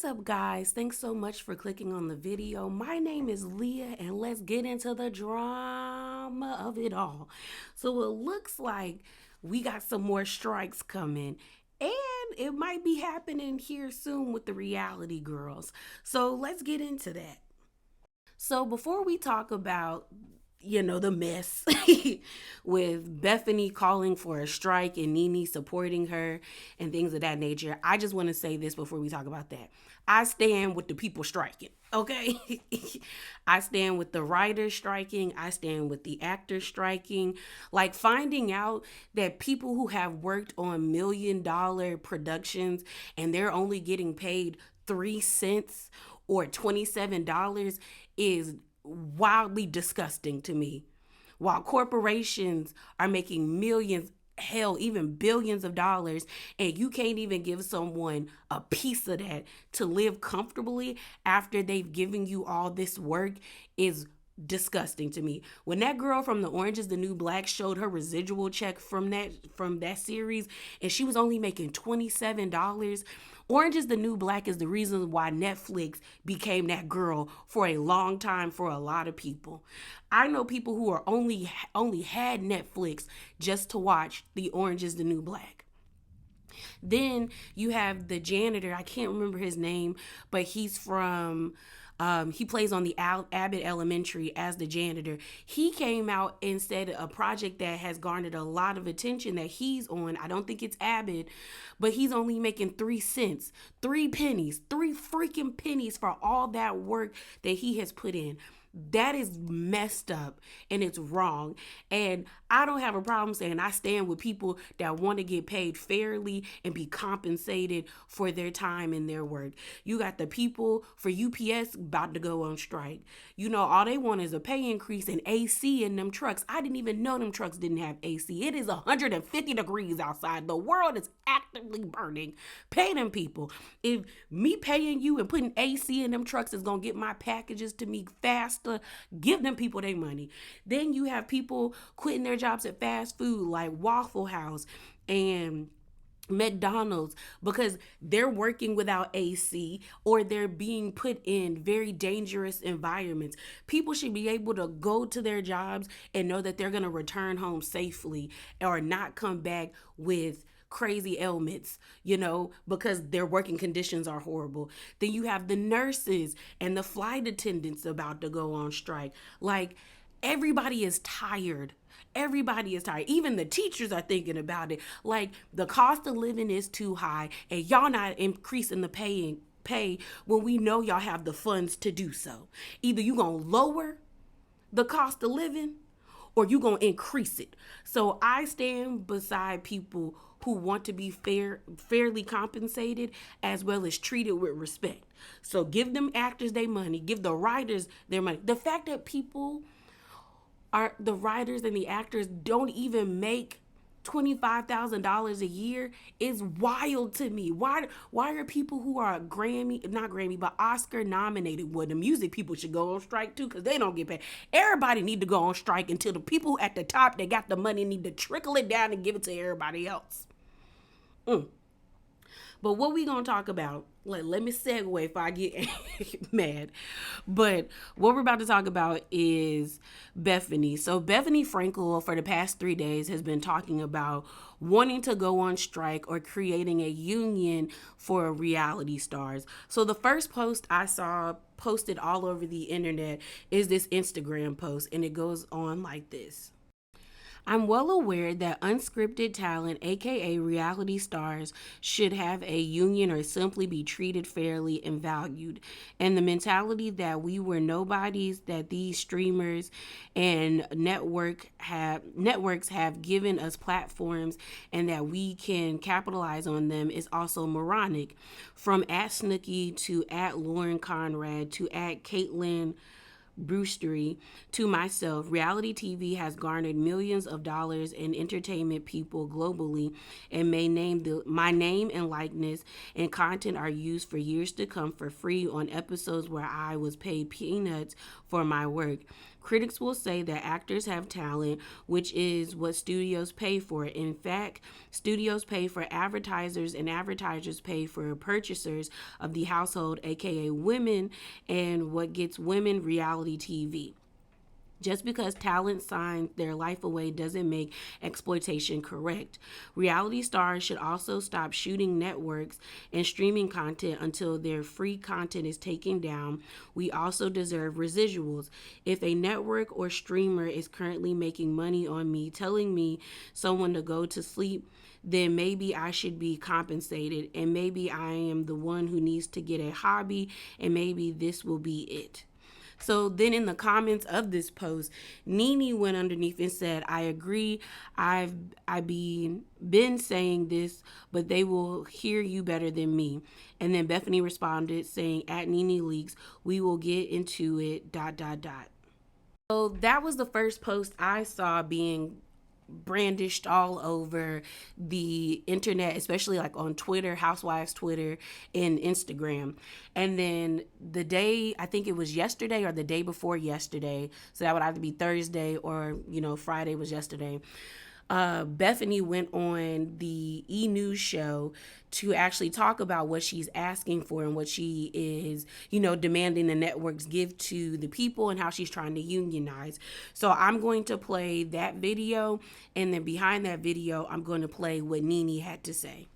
What's up, guys? Thanks so much for clicking on the video. My name is Leah, and let's get into the drama of it all. So it looks like we got some more strikes coming, and it might be happening here soon with the reality girls. So let's get into that. So before we talk about the mess with Bethenny calling for a strike and Nene supporting her and things of that nature. I just want to say this before we talk about that. I stand with the people striking, okay? I stand with the writers striking. I stand with the actors striking. Like finding out that people who have worked on $1 million productions and they're only getting paid 3 cents or $27 is wildly disgusting to me. While corporations are making millions, hell, even billions of dollars, and you can't even give someone a piece of that to live comfortably after they've given you all this work is disgusting to me. When that girl from The Orange is the New Black showed her residual check from that series and she was only making $27. Orange is the New Black is the reason why Netflix became that girl for a long time for a lot of people. I know people who are only had Netflix just to watch The Orange is the New Black. Then you have the janitor. I can't remember his name, but he's from he plays on the Abbott Elementary as the janitor. He came out and said a project that has garnered a lot of attention that he's on. I don't think it's Abbott, but he's only making 3 cents, 3 pennies, 3 freaking pennies for all that work that he has put in. That is messed up and it's wrong. And I don't have a problem saying I stand with people that want to get paid fairly and be compensated for their time and their work. You got the people for UPS about to go on strike. All they want is a pay increase and AC in them trucks. I didn't even know them trucks didn't have AC. It is 150 degrees outside. The world is actively burning. Pay them people. If me paying you and putting AC in them trucks is going to get my packages to me faster, give them people their money. Then you have people quitting their jobs at fast food like Waffle House and McDonald's because they're working without AC or they're being put in very dangerous environments. People should be able to go to their jobs and know that they're going to return home safely or not come back with crazy ailments, because their working conditions are horrible. Then you have the nurses and the flight attendants about to go on strike. Like, everybody is tired. Everybody is tired. Even the teachers are thinking about it. Like, the cost of living is too high and y'all not increasing the pay when we know y'all have the funds to do so. Either you gonna lower the cost of living or you gonna increase it. So I stand beside people who want to be fairly compensated as well as treated with respect. So give them actors their money, give the writers their money. The fact that the writers and the actors don't even make $25,000 a year is wild to me. Why are people who are not Grammy, but Oscar nominated? Well, the music people should go on strike too because they don't get paid. Everybody need to go on strike until the people at the top that got the money need to trickle it down and give it to everybody else. But what we gonna talk about? Let me segue if I get mad. But what we're about to talk about is Bethenny. So Bethenny Frankel for the past 3 days has been talking about wanting to go on strike or creating a union for reality stars. So the first post I saw posted all over the internet is this Instagram post, and it goes on like this. I'm well aware that unscripted talent, aka reality stars, should have a union or simply be treated fairly and valued. And the mentality that we were nobodies, that these streamers and networks have given us platforms and that we can capitalize on them is also moronic. From @Snooki to @Lauren Conrad to @Caitlin Brewstery to myself, reality TV has garnered millions of dollars in entertainment people globally and my name and likeness and content are used for years to come for free on episodes where I was paid peanuts for my work. Critics will say that actors have talent, which is what studios pay for. In fact, studios pay for advertisers and advertisers pay for purchasers of the household, aka women, and what gets women reality TV. Just because talent signs their life away doesn't make exploitation correct. Reality stars should also stop shooting networks and streaming content until their free content is taken down. We also deserve residuals. If a network or streamer is currently making money on me telling me someone to go to sleep, then maybe I should be compensated, and maybe I am the one who needs to get a hobby, and maybe this will be it. So then in the comments of this post, Nene went underneath and said, I agree. I've been saying this, but they will hear you better than me. And then Bethenny responded saying, at Nene Leaks, we will get into it, ... So that was the first post I saw being brandished all over the internet, especially like on Twitter, Housewives Twitter, and Instagram. And then the day, I think it was yesterday or the day before yesterday, so that would either be Thursday or, Friday was yesterday. Bethenny went on the E! News show to actually talk about what she's asking for and what she is, demanding the networks give to the people and how she's trying to unionize. So I'm going to play that video, and then behind that video, I'm going to play what Nene had to say.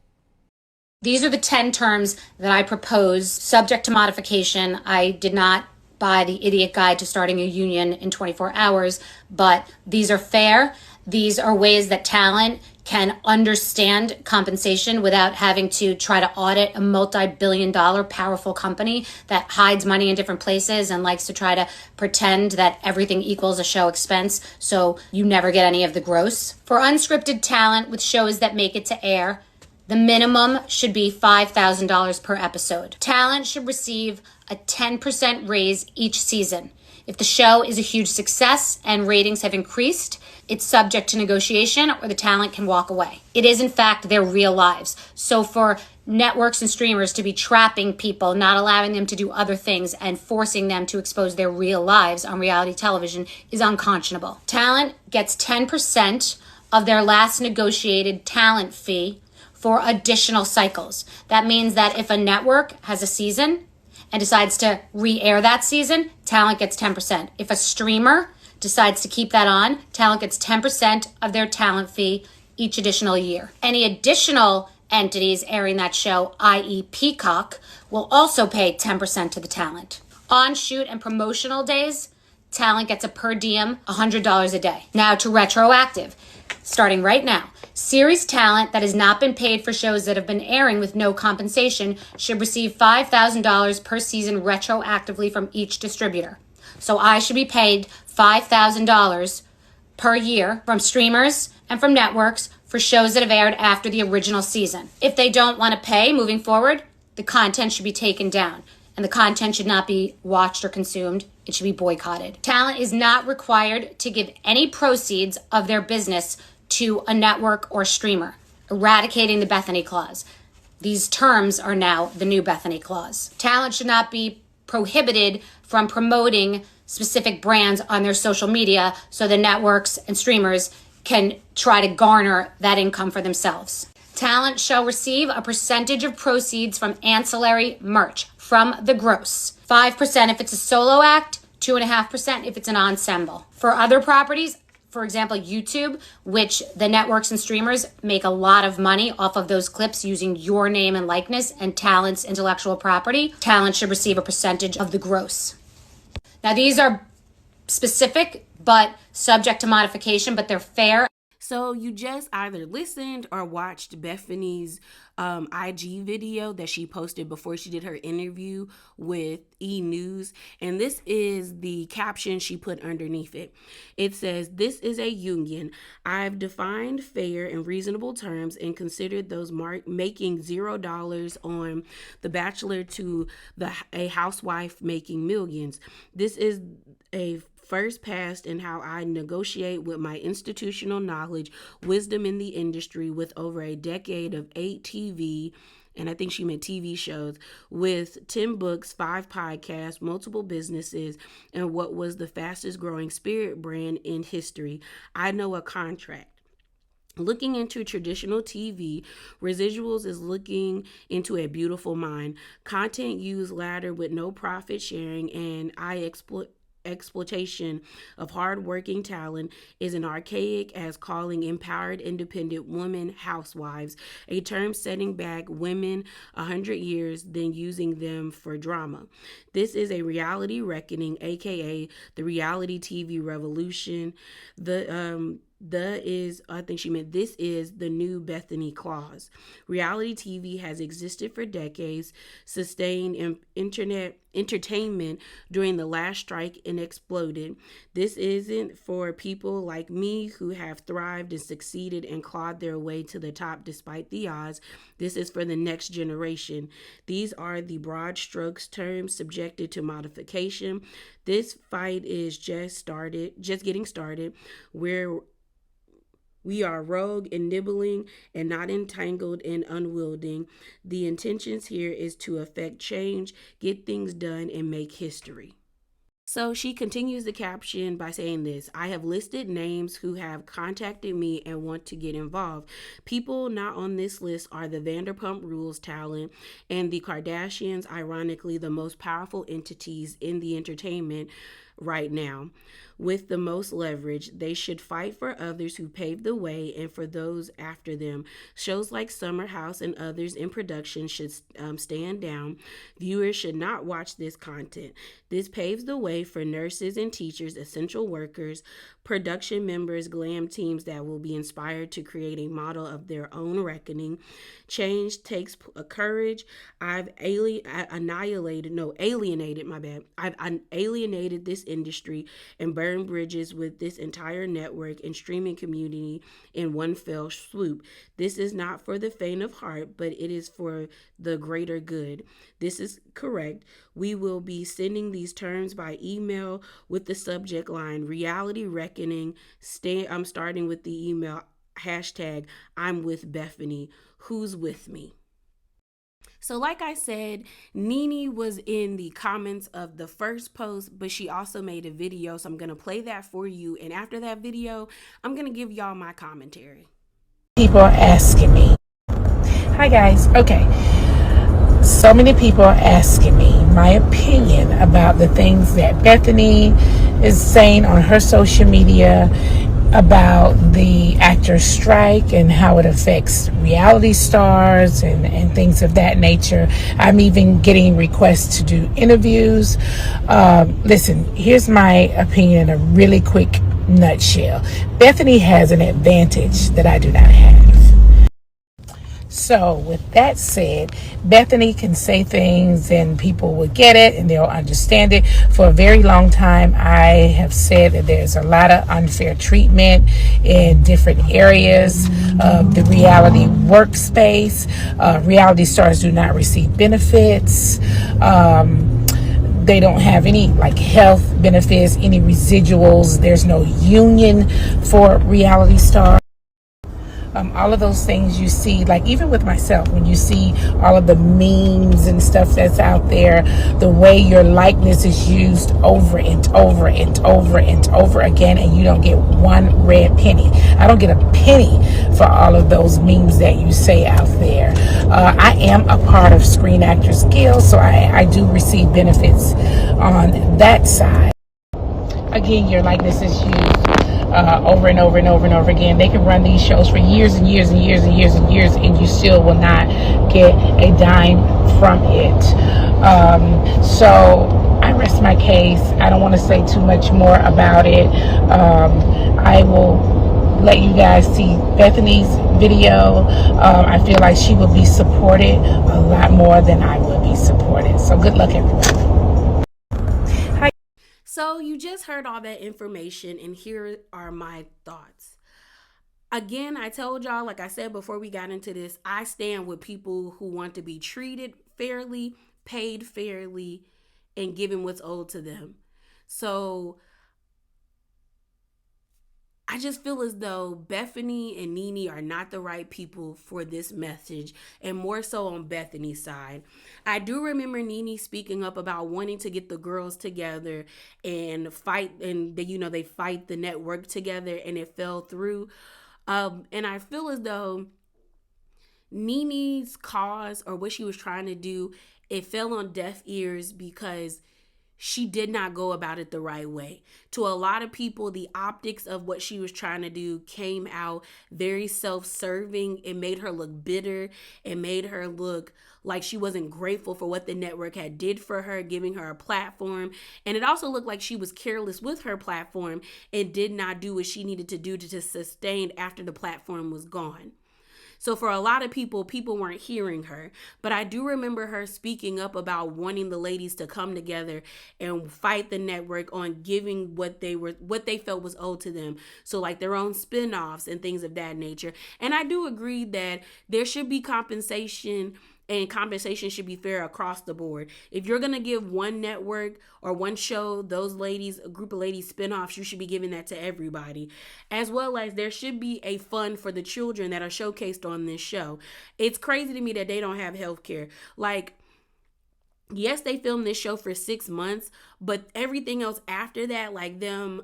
These are the 10 terms that I propose, subject to modification. I did not buy the idiot guide to starting a union in 24 hours, but these are fair. These are ways that talent can understand compensation without having to try to audit a multi-billion-dollar powerful company that hides money in different places and likes to try to pretend that everything equals a show expense, so you never get any of the gross. For unscripted talent with shows that make it to air, the minimum should be $5,000 per episode. Talent should receive a 10% raise each season. If the show is a huge success and ratings have increased, it's subject to negotiation or the talent can walk away. It is, in fact, their real lives. So for networks and streamers to be trapping people, not allowing them to do other things, and forcing them to expose their real lives on reality television is unconscionable. Talent gets 10% of their last negotiated talent fee for additional cycles. That means that if a network has a season and decides to re-air that season, talent gets 10%. If a streamer decides to keep that on, talent gets 10% of their talent fee each additional year. Any additional entities airing that show, i.e. Peacock, will also pay 10% to the talent. On shoot and promotional days, talent gets a per diem $100 a day. Now to retroactive. Starting right now, series talent that has not been paid for shows that have been airing with no compensation should receive $5,000 per season retroactively from each distributor. So I should be paid $5,000 per year from streamers and from networks for shows that have aired after the original season. If they don't want to pay moving forward, the content should be taken down, and the content should not be watched or consumed. It should be boycotted. Talent is not required to give any proceeds of their business to a network or streamer, eradicating the Bethenny clause. These terms are now the new Bethenny clause. Talent should not be prohibited from promoting specific brands on their social media so the networks and streamers can try to garner that income for themselves. Talent shall receive a percentage of proceeds from ancillary merch from the gross. 5% if it's a solo act, 2.5% if it's an ensemble. For other properties, for example, YouTube, which the networks and streamers make a lot of money off of those clips using your name and likeness and talent's intellectual property, talent should receive a percentage of the gross. Now, these are specific but subject to modification, but they're fair. So you just either listened or watched Bethenny's IG video that she posted before she did her interview with E! News. And this is the caption she put underneath it. It says, "This is a union. I've defined fair and reasonable terms and considered those making $0 on The Bachelor to a housewife making millions. This is a first pass in how I negotiate with my institutional knowledge, wisdom in the industry with over a decade of 8 TV and I think she meant TV shows, with 10 books, 5 podcasts, multiple businesses, and what was the fastest growing spirit brand in history. I know a contract. Looking into traditional TV, residuals is looking into a beautiful mind. Content use ladder with no profit sharing and exploitation of hardworking talent is an archaic as calling empowered independent women housewives, a term setting back women 100 years, then using them for drama. This is a reality reckoning, aka the reality TV revolution. I think she meant this is the new Bethenny clause. Reality TV has existed for decades, sustained internet entertainment during the last strike and exploded. This isn't for people like me who have thrived and succeeded and clawed their way to the top despite the odds. This is for the next generation. These are the broad strokes terms subjected to modification. This fight is just getting started. We are rogue and nibbling and not entangled and unwielding. The intentions here is to affect change, get things done, and make history. So she continues the caption by saying this: I have listed names who have contacted me and want to get involved. People not on this list are the Vanderpump Rules talent and the Kardashians, ironically, the most powerful entities in the entertainment right now. With the most leverage, they should fight for others who paved the way and for those after them. Shows like Summer House and others in production should stand down. Viewers should not watch this content. This paves the way for nurses and teachers, essential workers, production members, glam teams that will be inspired to create a model of their own reckoning. Change takes courage. I've alienated this industry and burned bridges with this entire network and streaming community in one fell swoop. This is not for the faint of heart, but it is for the greater good. This is correct. We will be sending these terms by email with the subject line reality reckoning. I'm starting with the email hashtag I'm with Bethenny. Who's with me? So, like I said, Nene was in the comments of the first post, but she also made a video. So, I'm going to play that for you. And after that video, I'm going to give y'all my commentary. People are asking me. Hi, guys. Okay. So many people are asking me my opinion about the things that Bethenny is saying on her social media about the actors' strike and how it affects reality stars and things of that nature. I'm even getting requests to do interviews. Listen, here's my opinion in a really quick nutshell. Bethenny has an advantage that I do not have. So with that said, Bethenny can say things and people will get it and they'll understand it. For a very long time, I have said that there's a lot of unfair treatment in different areas of the reality workspace. Reality stars do not receive benefits. They don't have any like health benefits, any residuals. There's no union for reality stars. All of those things you see, like even with myself, when you see all of the memes and stuff that's out there, the way your likeness is used over and over and over and over again, and you don't get one red penny. I don't get a penny for all of those memes that you say out there. I am a part of Screen Actors Guild, so I do receive benefits on that side. Again, your likeness is used over and over and over and over again. They can run these shows for years and years and years and years and years, and you still will not get a dime from it. So I rest my case. I don't want to say too much more about it. I will let you guys see Bethenny's video. I feel like she will be supported a lot more than I would be supported. So good luck, everyone. So you just heard all that information, and here are my thoughts. Again, I told y'all, like I said before we got into this, I stand with people who want to be treated fairly, paid fairly, and given what's owed to them. So I just feel as though Bethenny and Nene are not the right people for this message, and more so on Bethenny's side. I do remember Nene speaking up about wanting to get the girls together and fight, and they fight the network together, and it fell through. And I feel as though Nene's cause, or what she was trying to do, it fell on deaf ears because she did not go about it the right way. To a lot of people, the optics of what she was trying to do came out very self-serving. It made her look bitter. It made her look like she wasn't grateful for what the network had did for her, giving her a platform. And it also looked like she was careless with her platform and did not do what she needed to do to sustain after the platform was gone. So for a lot of people weren't hearing her. But I do remember her speaking up about wanting the ladies to come together and fight the network on giving what they felt was owed to them. So like their own spinoffs and things of that nature. And I do agree that there should be compensation, and compensation should be fair across the board. If you're going to give one network or one show, those ladies, a group of ladies spinoffs, you should be giving that to everybody. As well as there should be a fund for the children that are showcased on this show. It's crazy to me that they don't have health care. Like, yes, they filmed this show for 6 months, but everything else after that, like them,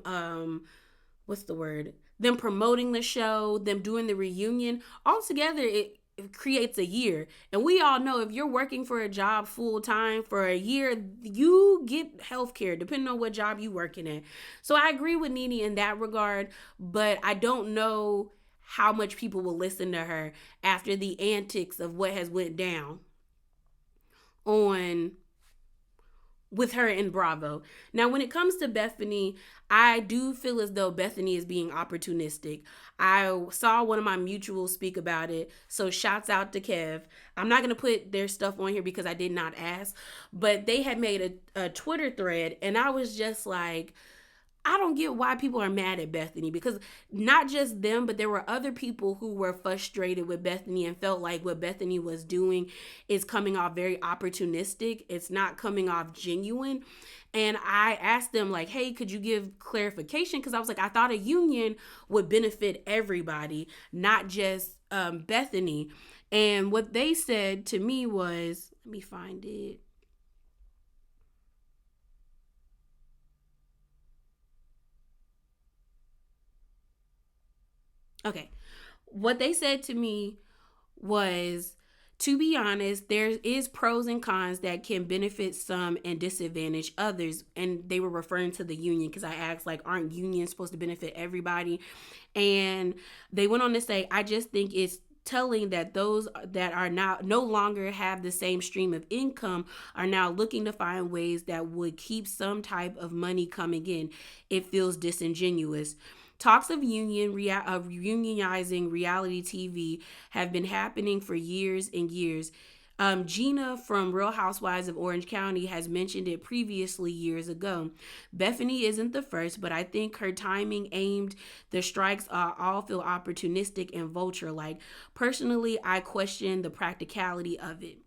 them promoting the show, them doing the reunion, altogether, it creates a year. And we all know if you're working for a job full time for a year, you get health care depending on what job you working at. So I agree with Nene in that regard, but I don't know how much people will listen to her after the antics of what has went down on with her in Bravo. Now, when it comes to Bethenny, I do feel as though Bethenny is being opportunistic. I saw one of my mutuals speak about it, so shouts out to Kev. I'm not going to put their stuff on here because I did not ask, but they had made a Twitter thread, and I was just like, I don't get why people are mad at Bethenny, because not just them, but there were other people who were frustrated with Bethenny and felt like what Bethenny was doing is coming off very opportunistic. It's not coming off genuine. And I asked them like, hey, could you give clarification? Because I was like, I thought a union would benefit everybody, not just Bethenny. And what they said to me was, let me find it. Okay. What they said to me was, to be honest, there is pros and cons that can benefit some and disadvantage others. And they were referring to the union because I asked, like, aren't unions supposed to benefit everybody? And they went on to say, I just think it's telling that those that are now no longer have the same stream of income are now looking to find ways that would keep some type of money coming in. It feels disingenuous. Talks of unionizing reality TV have been happening for years and years. Gina from Real Housewives of Orange County has mentioned it previously years ago. Bethenny isn't the first, but I think her timing aimed the strikes all feel opportunistic and vulture-like. Personally, I question the practicality of it.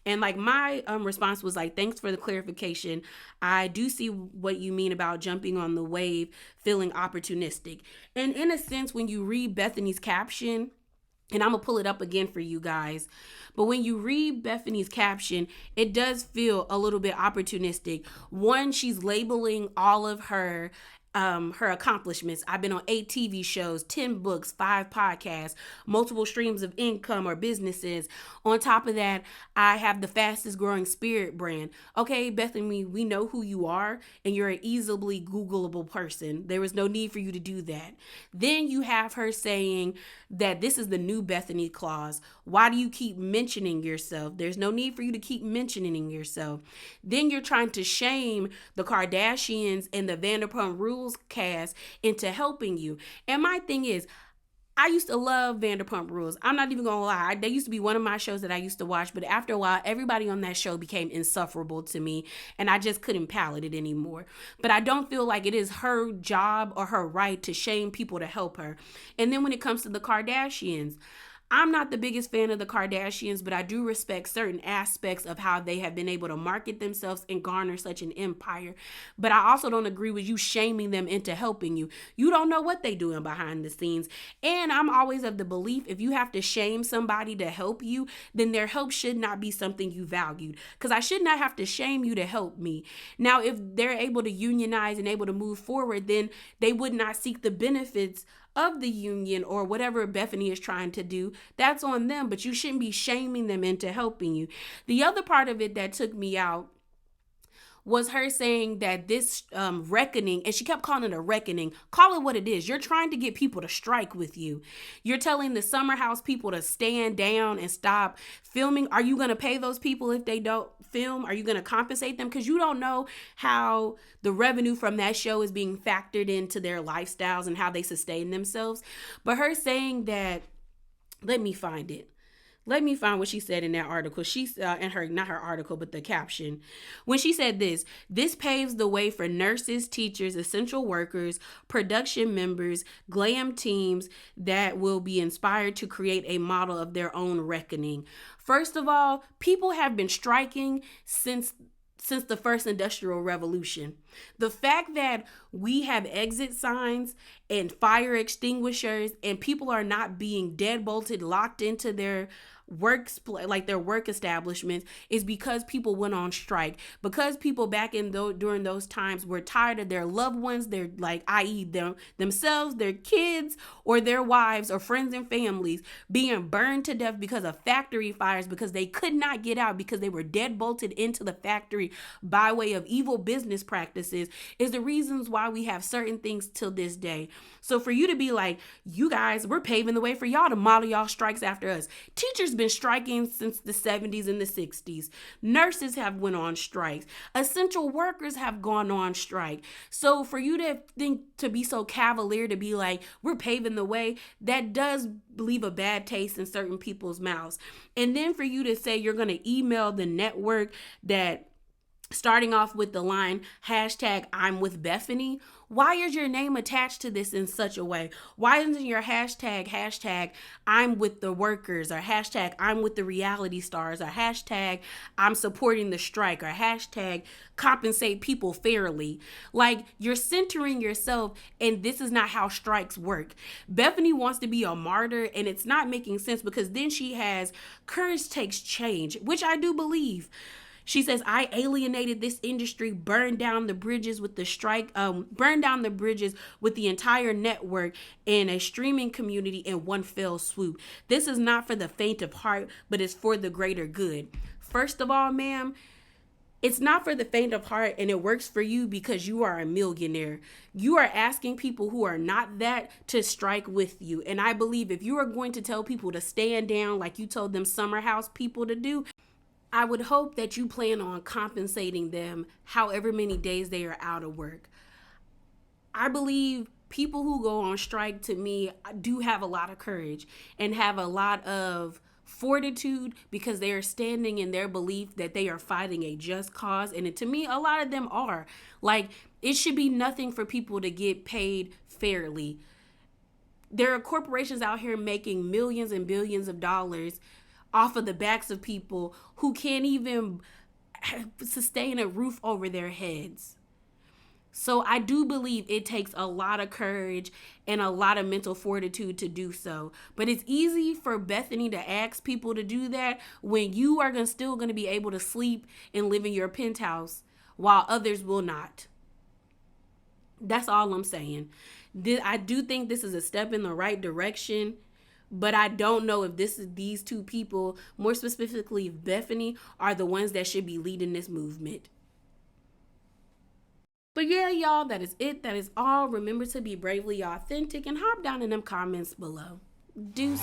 And like my response was like, thanks for the clarification. I do see what you mean about jumping on the wave, feeling opportunistic. And in a sense, when you read Bethenny's caption, and I'm going to pull it up again for you guys, but when you read Bethenny's caption, it does feel a little bit opportunistic. One, she's labeling all of her accomplishments. I've been on 8 TV shows, 10 books, 5 podcasts, multiple streams of income or businesses. On top of that, I have the fastest growing spirit brand. Okay, Bethenny, we know who you are, and you're an easily Googleable person. There was no need for you to do that. Then you have her saying that this is the new Bethenny clause. Why do you keep mentioning yourself? There's no need for you to keep mentioning yourself. Then you're trying to shame the Kardashians and the Vanderpump Rules cast into helping you. And my thing is, I used to love Vanderpump Rules. I'm not even gonna lie. They used to be one of my shows that I used to watch, but after a while, everybody on that show became insufferable to me, and I just couldn't palate it anymore. But I don't feel like it is her job or her right to shame people to help her. And then when it comes to the Kardashians, I'm not the biggest fan of the Kardashians, but I do respect certain aspects of how they have been able to market themselves and garner such an empire. But I also don't agree with you shaming them into helping you. You don't know what they're doing behind the scenes. And I'm always of the belief, if you have to shame somebody to help you, then their help should not be something you valued. Because I should not have to shame you to help me. Now, if they're able to unionize and able to move forward, then they would not seek the benefits of the union or whatever Bethenny is trying to do. That's on them, but you shouldn't be shaming them into helping you. The other part of it that took me out was her saying that this reckoning, and she kept calling it a reckoning. Call it what it is. You're trying to get people to strike with you. You're telling the Summer House people to stand down and stop filming. Are you going to pay those people if they don't film? Are you going to compensate them? Because you don't know how the revenue from that show is being factored into their lifestyles and how they sustain themselves. But her saying that, let me find it. Let me find what she said in that article. She's in her, not her article, but the caption. When she said this paves the way for nurses, teachers, essential workers, production members, glam teams that will be inspired to create a model of their own reckoning. First of all, people have been striking since the first industrial revolution. The fact that we have exit signs and fire extinguishers and people are not being deadbolted, locked into their their work establishments is because people went on strike. Because people back in during those times were tired of their loved ones, their i.e. themselves, their kids, or their wives or friends and families being burned to death because of factory fires, because they could not get out because they were deadbolted into the factory by way of evil business practices, is the reasons why we have certain things till this day. So for you to be like, you guys, we're paving the way for y'all to model y'all strikes after us. Teachers been striking since the 70s and the 60s. Nurses have went on strikes. Essential workers have gone on strike. So for you to think to be so cavalier to be like, we're paving the way, that does leave a bad taste in certain people's mouths. And then for you to say you're going to email the network that, starting off with the line, hashtag I'm with Bethenny. Why is your name attached to this in such a way? Why isn't your hashtag I'm with the workers, or hashtag I'm with the reality stars, or hashtag I'm supporting the strike, or hashtag compensate people fairly? Like, you're centering yourself, and this is not how strikes work. Bethenny wants to be a martyr, and it's not making sense, because then she has courage takes change, which I do believe. She says, I alienated this industry, burned down the bridges with the strike, burned down the bridges with the entire network and a streaming community in one fell swoop. This is not for the faint of heart, but it's for the greater good. First of all, ma'am, it's not for the faint of heart, and it works for you because you are a millionaire. You are asking people who are not that to strike with you. And I believe if you are going to tell people to stand down like you told them Summer House people to do, I would hope that you plan on compensating them however many days they are out of work. I believe people who go on strike, to me, do have a lot of courage and have a lot of fortitude, because they are standing in their belief that they are fighting a just cause. And to me, a lot of them are. Like, it should be nothing for people to get paid fairly. There are corporations out here making millions and billions of dollars off of the backs of people who can't even sustain a roof over their heads. So I do believe it takes a lot of courage and a lot of mental fortitude to do so. But it's easy for Bethenny to ask people to do that when you are still going to be able to sleep and live in your penthouse while others will not. That's all I'm saying. I do think this is a step in the right direction. But I don't know if these two people, more specifically Bethenny, are the ones that should be leading this movement. But yeah, y'all, that is it. That is all. Remember to be bravely authentic and hop down in them comments below. Deuces.